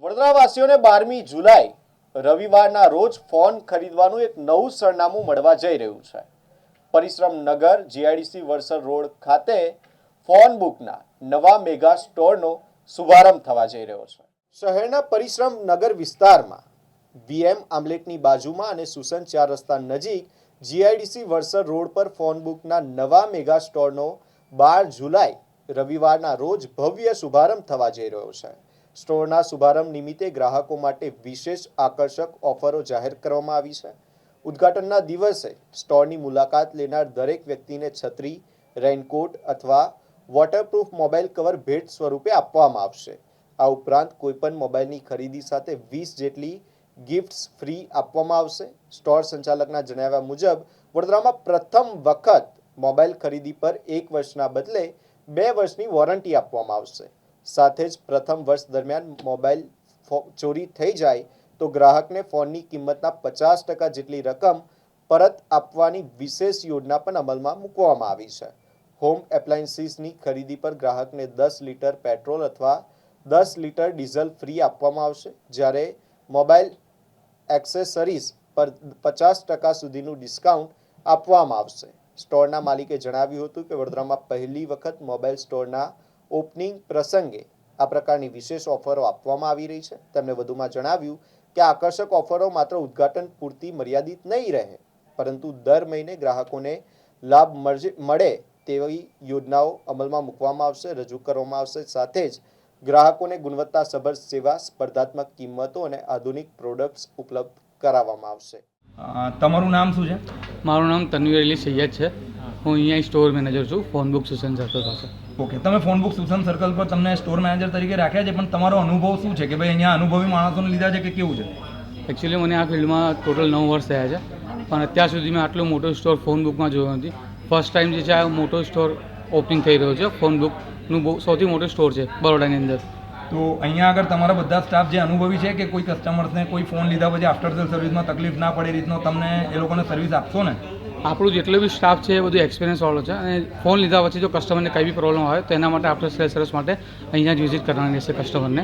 વડોદરાવાસીઓને 12મી જુલાઈ રવિવારના રોજ ફોન ખરીદવાનું એક નવું સરનામું મળવા જઈ રહ્યું છે. પરિશ્રમ નગર જીઆઈડીસી વડસર રોડ ખાતે ફોન બુકના નવા મેગા સ્ટોરનો શુભારંભ થવા જઈ રહ્યો છે. શહેરના પરિશ્રમ નગર વિસ્તારમાં વીએમ આમલેટની બાજુમાં અને સુસન 4 રસ્તા નજીક જીઆઈડીસી વડસર રોડ પર ફોન બુકના નવા મેગા સ્ટોરનો 12 જુલાઈ રવિવારના રોજ ભવ્ય શુભારંભ થવા જઈ રહ્યો છે. સ્ટોરના શુભારંભ નિમિત્તે ગ્રાહકો માટે વિશેષ આકર્ષક ઓફરો જાહેર કરવામાં આવી છે. ઉદ્ઘાટનના દિવસે સ્ટોરની મુલાકાત લેનાર દરેક વ્યક્તિને છત્રી, રેઇનકોટ અથવા વોટરપ્રૂફ મોબાઈલ કવર ભેટ સ્વરૂપે આપવામાં આવશે. આ ઉપરાંત કોઈપણ મોબાઈલની ખરીદી સાથે 20 જેટલી ગિફ્ટ્સ ફ્રી આપવામાં આવશે. સ્ટોર સંચાલકના જણાવ્યા મુજબ વડોદરામાં પ્રથમ વખત મોબાઈલ ખરીદી પર 1 વર્ષના બદલે 2 વર્ષની વોરંટી આપવામાં આવશે. સાથે જ પ્રથમ વર્ષ દરમિયાન મોબાઈલ ચોરી થઈ જાય તો ગ્રાહકને ફોનની કિંમતના 50% જેટલી રકમ પરત આપવાની વિશેષ યોજના પણ અમલમાં મૂકવામાં આવી છે. હોમ એપ્લાયન્સીસની ખરીદી પર ગ્રાહકને 10 લીટર પેટ્રોલ અથવા 10 લીટર ડીઝલ ફ્રી આપવામાં આવશે, જ્યારે મોબાઈલ એક્સેસરીઝ પર 50% સુધીનું ડિસ્કાઉન્ટ આપવામાં આવશે. સ્ટોરના માલિકે જણાવ્યું હતું કે વડોદરામાં પહેલી વખત મોબાઈલ સ્ટોરના ઓપનિંગ પ્રસંગે આ પ્રકારની વિશેષ ઓફરો આપવામાં આવી રહી છે. તેમણે વધુમાં જણાવ્યું કે આકર્ષક ઓફરો માત્ર ઉદ્ઘાટન પૂરતી મર્યાદિત નહીં રહે, પરંતુ દર મહિને ગ્રાહકોને લાભ મળે તેવી યોજનાઓ અમલમાં મૂકવામાં આવશે, રજૂ કરવામાં આવશે. સાથે જ ગ્રાહકોને ગુણવત્તાસભર સેવા, સ્પર્ધાત્મક કિંમતો અને આધુનિક પ્રોડક્ટ્સ ઉપલબ્ધ કરાવવામાં આવશે. તમારું નામ શું છે? મારું નામ તનવીર અલી સૈયદ છે. હું અહીંયા સ્ટોર મેનેજર છું ફોન બુક સુસન સર્કલ પાસે. ઓકે, તમે ફોન બુક સુસન સર્કલ પર તમને સ્ટોર મેનેજર તરીકે રાખ્યા છે, પણ તમારો અનુભવ શું છે કે ભાઈ અહીંયા અનુભવી માણસોને લીધા છે કે કેવું છે? એકચ્યુઅલી મને આ ફિલ્ડમાં ટોટલ 9 વર્ષ થયા છે, પણ અત્યાર સુધી મેં આટલો મોટો સ્ટોર ફોન બુકમાં જોયો નથી. ફર્સ્ટ ટાઈમ જે છે આ મોટો સ્ટોર ઓપનિંગ થઈ રહ્યો છે. ફોન બુકનું બહુ સૌથી મોટો સ્ટોર છે બરોડાની અંદર. તો અહીંયા આગળ તમારા બધા સ્ટાફ જે અનુભવી છે કે કોઈ કસ્ટમર્સને કોઈ ફોન લીધા પછી આફ્ટર સેલ સર્વિસમાં તકલીફ ના પડે એ રીતનો તમને એ લોકોને સર્વિસ આપશો ને? આપણું જેટલો બી સ્ટાફ છે એ બધું એક્સપિરિયન્સવાળો છે, અને ફોન લીધા પછી જો કસ્ટમરને કંઈ બી પ્રોબ્લેમ આવે તો એના માટે આફ્ટર સેલ સર્વિસ માટે અહીંયા જ વિઝિટ કરવાની રહેશે. કસ્ટમરને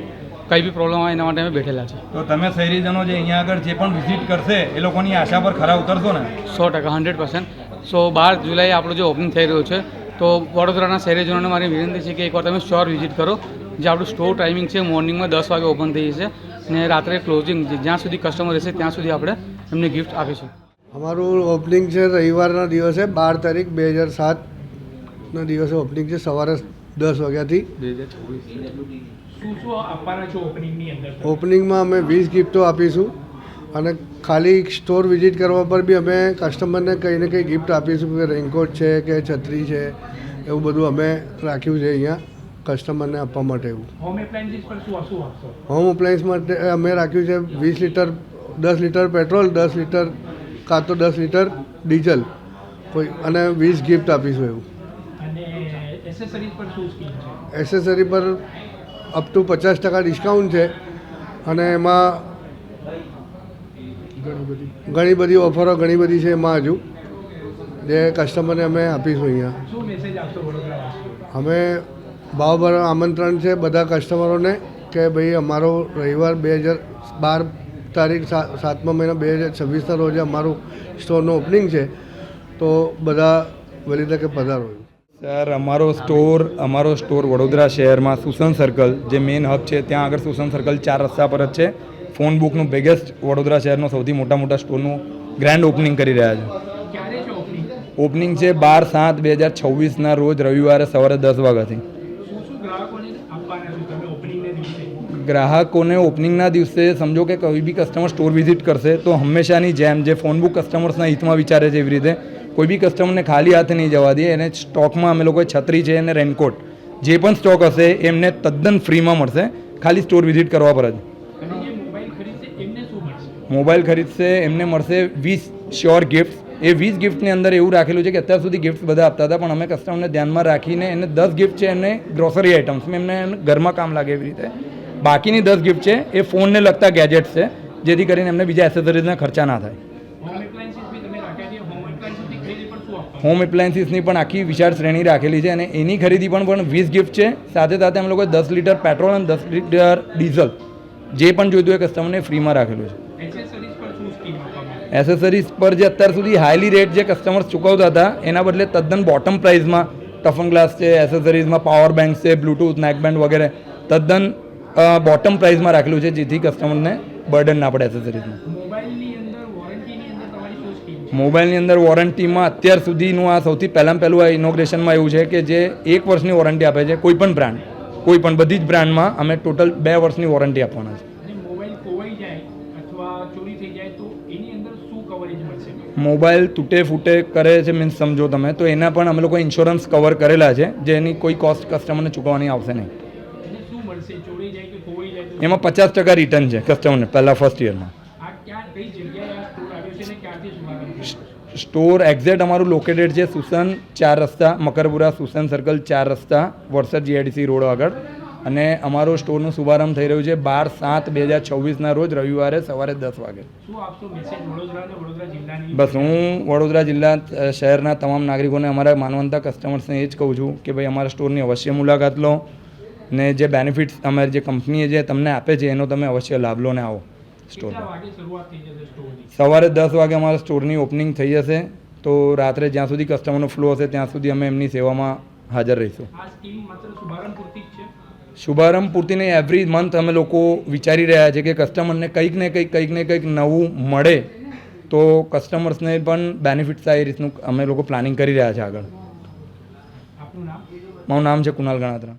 કંઈ બી પ્રોબ્લેમ આવે એના માટે અમે બેઠેલા છે. તો તમે શહેરીજનો જે અહીંયા આગળ જે પણ વિઝિટ કરશે એ લોકોની આશા પર ખરા ઉતરશો ને? 100%, 100%. સો 12 જુલાઈ આપણું જે ઓપનિંગ થઈ રહ્યું છે, તો વડોદરાના શહેરીજનોને મારી વિનંતી છે કે એકવાર તમે સ્ટોર વિઝિટ કરો. જે આપણું સ્ટોર ટાઈમિંગ છે મોર્નિંગમાં 10 વાગે ઓપન થઈ જશે અને રાત્રે ક્લોઝિંગ, જ્યાં સુધી કસ્ટમર રહેશે ત્યાં સુધી આપણે એમને ગિફ્ટ આપીશું. અમારું ઓપનિંગ છે રવિવારના દિવસે 12 તારીખ 2007ના દિવસે ઓપનિંગ છે, સવારે 10 વાગ્યાથી. 2024 ઓપનિંગમાં અમે 20 ગિફ્ટો આપીશું અને ખાલી સ્ટોર વિઝિટ કરવા પર બી અમે કસ્ટમરને કંઈ ને કંઈ ગિફ્ટ આપીશું, કે રેઇનકોટ છે કે છત્રી છે, એવું બધું અમે રાખ્યું છે અહીંયા કસ્ટમરને આપવા માટે. એવું હોમ એપ્લાયન્સીસ પર શું આપશો? હોમ એપ્લાયન્સ માટે અમે રાખ્યું છે 20 લીટર, 10 લીટર પેટ્રોલ, 10 લીટર કાં તો 10 લીટર ડીઝલ કોઈ, અને 20 ગિફ્ટ આપીશું એવું. અને એસેસરી પર શું સ્કીમ છે? એસેસરી પર અપ ટુ 50% ડિસ્કાઉન્ટ છે, અને એમાં ઘણી બધી ઓફરો ઘણી બધી છે એમાં હજુ, જે કસ્ટમરને અમે આપીશું અહીંયા. શું મેસેજ આપશો વડોદરાવાસીઓને? અમે ભાવભર આમંત્રણ છે બધા કસ્ટમરોને કે ભાઈ અમારો રવિવાર 2012 તારીખ 7મા મહિના 2026ના રોજે અમારું સ્ટોરનું ઓપનિંગ છે, તો બધા વહેલી તકે પધારો. સર, અમારો સ્ટોર વડોદરા શહેરમાં સુસન સર્કલ જે મેઇન હબ છે ત્યાં આગળ સુસન સર્કલ 4 રસ્તા પર જ છે. ફોન બુકનું બિગેસ્ટ વડોદરા શહેરનો સૌથી મોટા સ્ટોરનું ગ્રેન્ડ ઓપનિંગ કરી રહ્યા છે. ઓપનિંગ છે 12/7/2026ના રોજ રવિવારે સવારે 10 વાગ્યાથી. ગ્રાહકોને ઓપનિંગના દિવસે સમજો કે કોઈ બી કસ્ટમર સ્ટોર વિઝિટ કરશે તો હંમેશાની જેમ જે ફોન બુક કસ્ટમર્સના હિતમાં વિચારે છે એવી રીતે કોઈ બી કસ્ટમરને ખાલી હાથે નહીં જવા દે. એને સ્ટોકમાં અમે લોકોએ છત્રી છે અને રેનકોટ જે પણ સ્ટોક હશે એમને તદ્દન ફ્રીમાં મળશે, ખાલી સ્ટોર વિઝિટ કરવા પર જ. મોબાઈલ ખરીદશે એમને મળશે 20 શ્યોર ગિફ્ટ. એ 20 ગિફ્ટની અંદર એવું રાખેલું છે કે અત્યાર સુધી ગિફ્ટ બધા આપતા હતા, પણ અમે કસ્ટમરને ધ્યાનમાં રાખીને એને 10 ગિફ્ટ છે એમને ગ્રોસરી આઇટમ્સ, એમને ઘરમાં કામ લાગે એવી રીતે. બાકીની 10 ગિફ્ટ છે એ ફોનને લગતા ગેજેટ્સ છે, જેથી કરીને એમને બીજા એસેસરીઝના ખર્ચા ના થાય. હોમ એપ્લાયન્સીસની પણ આખી વિશાળ શ્રેણી રાખેલી છે, અને એની ખરીદી પણ 20 ગિફ્ટ છે. સાથે સાથે અમે લોકો 10 લીટર પેટ્રોલ અને 10 લીટર ડીઝલ જે પણ જોઈતું હોય કસ્ટમરને ફ્રીમાં રાખેલું છે. એસેસરીઝ પર શું સ્કીમ આપવામાં આવે? એસેસરીઝ પર જે અત્યાર સુધી હાઈલી રેટ જે કસ્ટમર્સ ચૂકવતા હતા એના બદલે તદ્દન બોટમ પ્રાઇસમાં ટફન ગ્લાસ છે, એસેસરીઝમાં પાવર બેંક છે, બ્લૂટૂથ, નેકબેન્ડ વગેરે તદ્દન બોટમ પ્રાઇસમાં રાખેલું છે, જેથી કસ્ટમરને બર્ડન ના પડે એસેસરીઝમાં. મોબાઈલની અંદર વોરંટીની અંદર તમારી શું સ્કીમ છે? મોબાઈલની અંદર વોરંટીમાં અત્યાર સુધીનું આ સૌથી પહેલાં આ ઇનોગ્રેશનમાં એવું છે કે જે 1 વર્ષની વોરંટી આપે છે કોઈ પણ બ્રાન્ડ, કોઈ પણ બધી જ બ્રાન્ડમાં અમે ટોટલ 2 વર્ષની વોરંટી આપવાના છે. અને મોબાઈલ ખોવાઈ જાય અથવા ચોરી થઈ જાય તો એની અંદર શું કવરેજ મળશે? મોબાઈલ તૂટે ફૂટે કરે છે મીન્સ સમજો તમે, તો એના પણ અમે લોકો ઇન્સ્યોરન્સ કવર કરેલા છે, જેની કોઈ કોસ્ટ કસ્ટમરને ચૂકવવાની આવશે નહીં. એને શું મળશે? ચોરી જાય કે ખોવાઈ જાય તો? એમાં 50% રિટર્ન છે કસ્ટમરને પહેલાં ફર્સ્ટ યરમાં. આ ક્યાં કઈ જગ્યાએ આ સ્ટોર આવ્યો છે ને ક્યાંથી શુભારંભ થયો? સ્ટોર એક્ઝેક્ટ અમારું લોકેટેડ છે સુસન 4 રસ્તા, મકરપુરા સુસન સર્કલ 4 રસ્તા, વડસર GIDC રોડ આગળ. અને અમારો સ્ટોરનો શુભારંભ થઈ રહ્યું છે 12/7/2024ના રોજ રવિવારે સવારે 10 વાગે. શું આપશો મેસેજ વડોદરા અને વડોદરા જિલ્લાની? બસ હું વડોદરા જિલ્લા શહેરના તમામ નાગરિકોને, અમારા માનવંતા કસ્ટમર્સને એ જ કહું છું કે ભાઈ અમારા સ્ટોરની અવશ્ય મુલાકાત લો ને જે બેનિફિટ્સ અમારી જે કંપનીએ જે તમને આપે છે એનો તમે અવશ્ય લાભ લો ને આવો સ્ટોર. કેટલા વાગે શરૂઆત થઈ જશે સ્ટોરની? સવારે 10 વાગે અમારા સ્ટોરની ઓપનિંગ થઈ જશે, તો રાત્રે જ્યાં સુધી કસ્ટમરનો ફ્લો હશે ત્યાં સુધી અમે એમની સેવામાં હાજર રહીશું. આ સ્કીમ માત્ર શુભારંભ પૂરતી જ છે? શુભારંભ પૂરતી નહીં, એવરી મંથ અમે લોકો વિચારી રહ્યા છે કે કસ્ટમરને કંઈક ને કંઈક નવું મળે તો કસ્ટમર્સને પણ બેનિફિટ થાય એ રીતનું અમે લોકો પ્લાનિંગ કરી રહ્યા છે આગળ. આપનું નામ? મારું નામ છે કુનાલ ગણાત્રા.